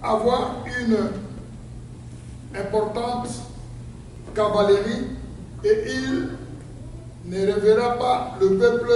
avoir une importante cavalerie et il ne reverra pas le peuple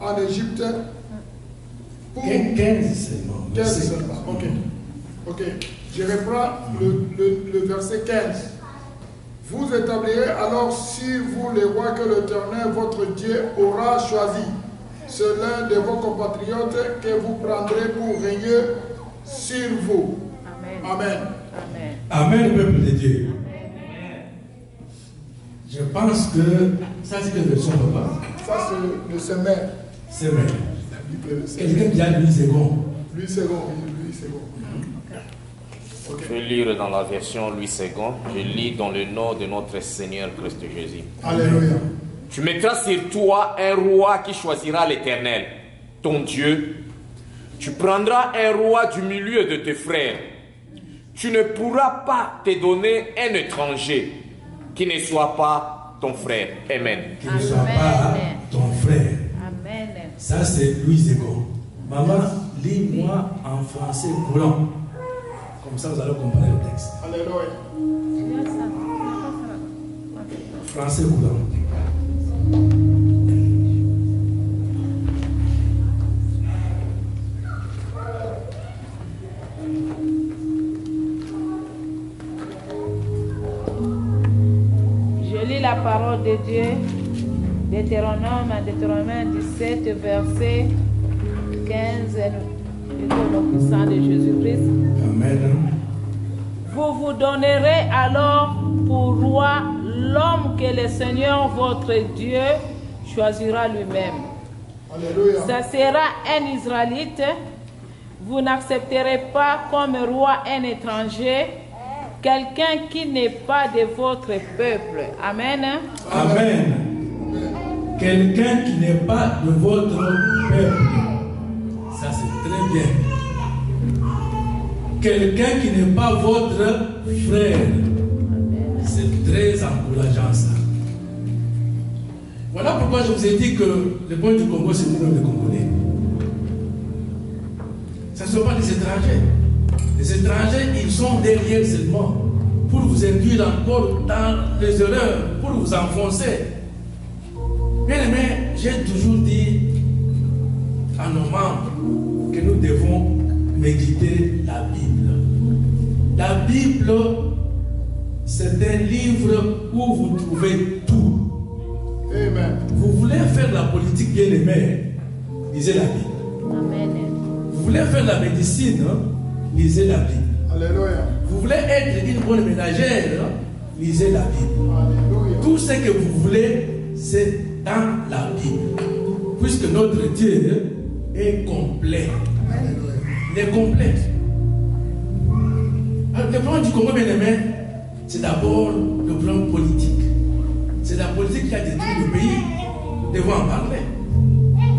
en Égypte pour 15 seulement. 15 seulement. Ok. Je reprends le verset 15. Vous établirez alors sur vous les rois que l'Éternel, votre Dieu, aura choisi. C'est l'un de vos compatriotes que vous prendrez pour régner sur vous. Amen. Amen, peuple de Dieu. Je pense que ça c'est quelle version, papa? Ça c'est le semeur. Semeur. Quelqu'un qui a Louis second. Louis second. Okay. Je vais lire dans la version Louis II. Je lis dans le nom de notre Seigneur Christ Jésus. Alléluia. Tu mettras sur toi un roi qui choisira l'Éternel, ton Dieu. Tu prendras un roi du milieu de tes frères. Tu ne pourras pas te donner un étranger qui ne soit pas ton frère. Amen. Qui ne soit pas ton frère. Amen. Ça c'est Louis II. Maman, lis-moi en français coulant. Comme ça, vous allez comprendre le texte. Alléluia. Français coulant. Je lis la parole de Dieu, Deutéronome 17, verset 15. Au sang de Jésus-Christ. Amen. Vous vous donnerez alors pour roi l'homme que le Seigneur votre Dieu choisira lui-même. Alléluia. Ça sera un Israélite. Vous n'accepterez pas comme roi un étranger, quelqu'un qui n'est pas de votre peuple. Amen. Amen. Quelqu'un qui n'est pas de votre peuple. Ça c'est très bien. Quelqu'un qui n'est pas votre frère. C'est très encourageant ça. Voilà pourquoi je vous ai dit que le point du Congo c'est nous-mêmes les Congolais. Ce ne sont pas des étrangers. Les étrangers, ils sont derrière seulement pour vous induire encore dans les erreurs, pour vous enfoncer. Bien aimé, j'ai toujours dit à nos membres que nous devons méditer la Bible. La Bible, c'est un livre où vous trouvez tout. Amen. Vous voulez faire la politique, bien aimé, lisez la Bible. Amen. Vous voulez faire la médecine, lisez la Bible. Alléluia. Vous voulez être une bonne ménagère, lisez la Bible. Alléluia. Tout ce que vous voulez, c'est dans la Bible. Puisque notre Dieu est complet. Il est complet. Alors, le plan du Congo, bien aimé, c'est d'abord le plan politique. C'est la politique qui a détruit le pays. Nous devons en parler.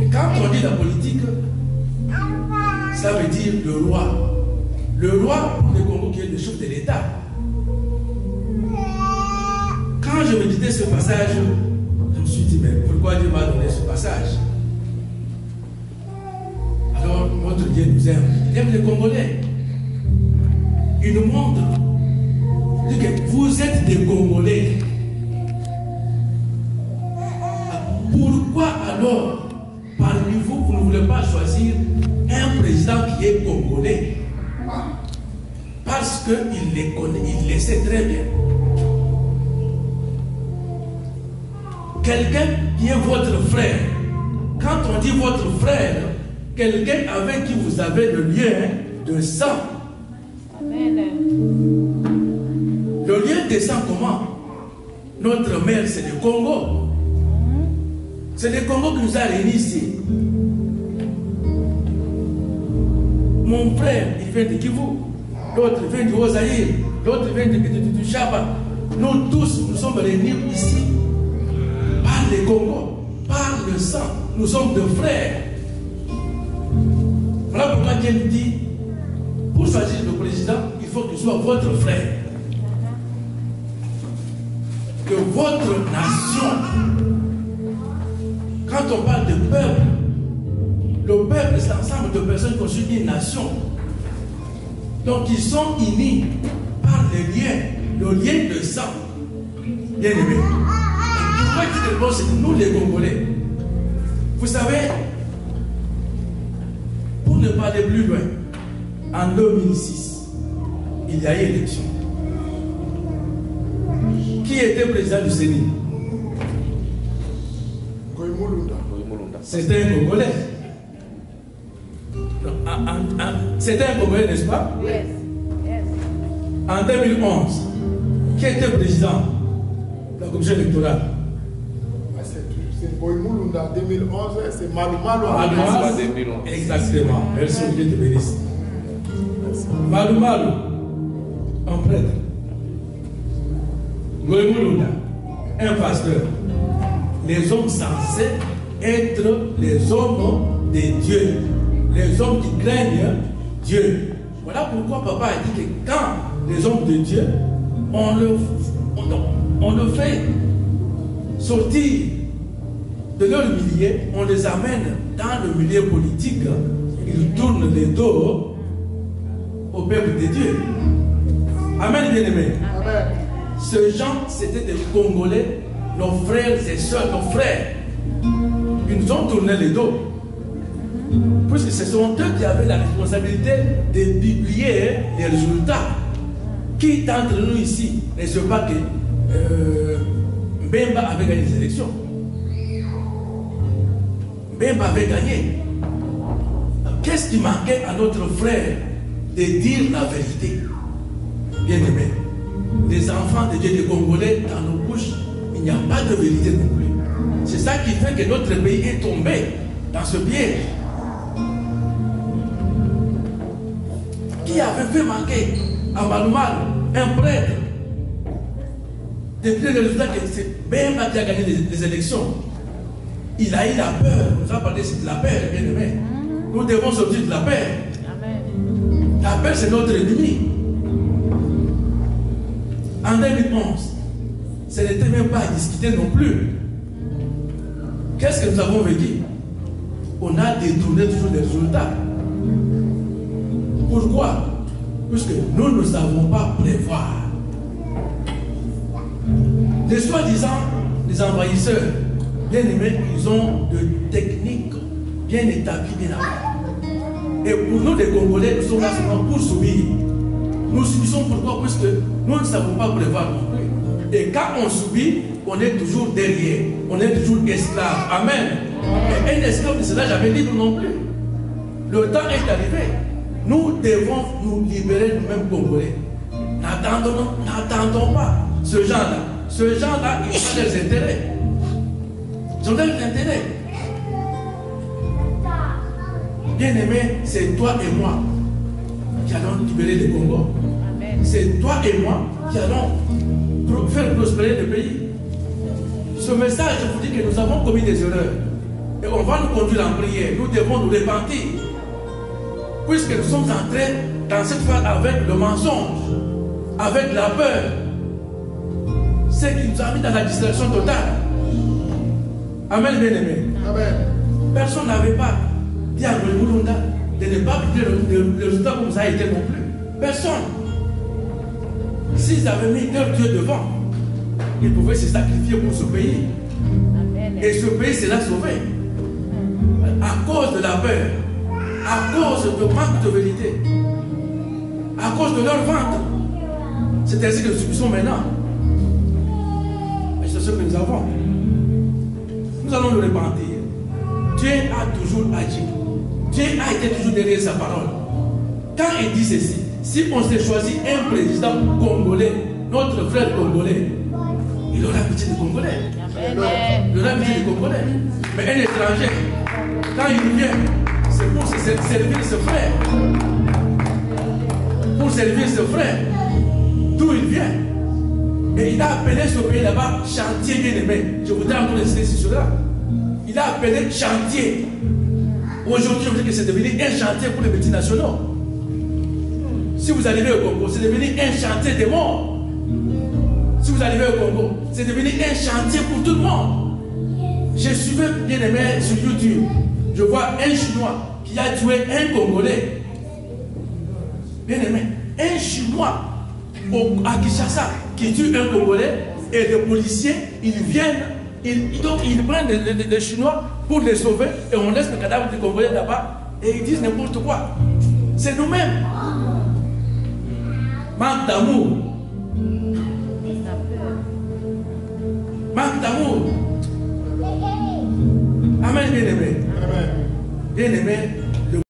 Et quand on dit la politique, ça veut dire le roi. Le roi du Congo qui est le chef de l'État. Quand je méditais ce passage, je me suis dit, mais pourquoi Dieu m'a donné ce passage? Alors, notre Dieu nous aime. Il aime les Congolais. Il nous montre que vous êtes des Congolais. Pourquoi alors, parmi vous, vous ne voulez pas choisir un président qui est Congolais? Parce qu'il les connaît, il les sait très bien. Quelqu'un qui est votre frère. Quand on dit votre frère, quelqu'un avec qui vous avez le lien de sang. Amen. Le lien de sang comment? Notre mère, c'est le Congo. C'est le Congo qui nous a réunis ici. Mon frère, il vient de Kivu. L'autre vient du Haut-Zaïre. L'autre vient du Chaba. Nous tous, nous sommes réunis ici. Par le Congo, par le sang. Nous sommes deux frères. Voilà pourquoi Dieu nous dit, pour choisir le président, il faut qu'il soit votre frère. Que votre nation, quand on parle de peuple, le peuple c'est l'ensemble de personnes qui constituent une nation. Donc ils sont unis par le lien de sang. Bien aimé. Pourquoi il dit c'est nous les Congolais? Vous savez, pour ne pas aller plus loin, en 2006, il y a eu élection. Qui était président du Sénat? C'était un Congolais. C'était un Congolais, n'est-ce pas? Yes. Yes. En 2011, qui était président de la commission électorale? C'est Boimulunda 2011, c'est Malumalo en Malumalo, 2011. exactement. Merci, Dieu te bénisse. Malumalo, un prêtre. Boimulunda, un pasteur. Les hommes censés être les hommes de Dieu, les hommes qui craignent Dieu. Voilà pourquoi papa a dit que quand les hommes de Dieu, on le fait sortir de leur milieu, on les amène dans le milieu politique, ils tournent les dos au peuple de Dieu. Amen, bien-aimés. Ces gens, c'était des Congolais, nos frères et soeurs, nos frères. Ils nous ont tourné les dos. Puisque ce sont eux qui avaient la responsabilité de publier les résultats. Qui d'entre nous ici ne sait pas que Mbemba avait gagné les élections? Mbemba avait gagné. Qu'est-ce qui manquait à notre frère de dire la vérité? Bien aimé, les enfants de Dieu, les Congolais, dans nos bouches, il n'y a pas de vérité non plus. C'est ça qui fait que notre pays est tombé dans ce piège. Qui avait fait manquer à Malumal, un prêtre, depuis le résultat que c'est Bemba qui a gagné les élections? Il a eu la peur. Nous avons parlé de la peur, bien aimé. Nous devons sortir de la peur. Amen. La peur, c'est notre ennemi. En 2011, ce n'était même pas à discuter non plus. Qu'est-ce que nous avons vécu? On a détourné toujours des résultats. Pourquoi? Puisque nous ne savons pas prévoir. Les soi-disant, les envahisseurs, bien aimés, ils ont de techniques bien établies, bien avant. Et pour nous, les Congolais, nous sommes là seulement pour subir. Nous subissons pourquoi? Puisque nous ne savons pas prévoir non plus. Et quand on subit, on est toujours derrière. On est toujours esclave. Amen. Et un esclave ne sera jamais libre non plus. Le temps est arrivé. Nous devons nous libérer nous-mêmes Congolais. N'attendons pas ce genre-là. Ce genre-là, ils ont leurs intérêts. Ils ont leurs intérêts. Bien aimé, c'est toi et moi qui allons libérer le Congo. C'est toi et moi qui allons faire prospérer le pays. Ce message, je vous dis que nous avons commis des erreurs. Et on va nous conduire en prière. Nous devons nous repentir. Puisque nous sommes entrés dans cette phase avec le mensonge, avec la peur. C'est qui nous a mis dans la distraction totale. Amen, bien-aimé. Amen. Personne n'avait pas dit à Mulunda de ne pas appliquer le résultat comme ça a été non plus. Personne. S'ils avaient mis leur Dieu devant, ils pouvaient se sacrifier pour ce pays. Amen. Et ce pays sera sauvé. À cause de la peur, à cause de manque de vérité, à cause de leur ventre. C'est ainsi que nous subissons maintenant. Mais c'est ce que nous avons. Nous allons nous repentir. Dieu a toujours agi. Dieu a été toujours derrière sa parole. Quand il dit ceci, si on s'est choisi un président congolais, notre frère congolais, il aura pitié des Congolais. Amen. Il aura pitié des Congolais. Mais un étranger, quand il vient, c'est pour servir ce frère. Pour servir ce frère. D'où il vient. Et il a appelé ce pays là-bas chantier bien-aimé. Je voudrais encore insister sur cela. Il a appelé chantier. Aujourd'hui, je veux dire que c'est devenu un chantier pour les multinationaux. Si vous arrivez au Congo, c'est devenu un chantier des morts. Si vous arrivez au Congo, c'est devenu un chantier pour tout le monde. Je suivais bien aimé sur YouTube. Je vois un Chinois qui a tué un Congolais. Bien aimé, un Chinois à Kinshasa qui tue un Congolais et les policiers, ils viennent, donc ils prennent les Chinois pour les sauver et on laisse le cadavre du Congolais là-bas et ils disent n'importe quoi. C'est nous-mêmes. Manque d'amour. Manque d'amour. Amen, bien-aimé. Bien-aimé,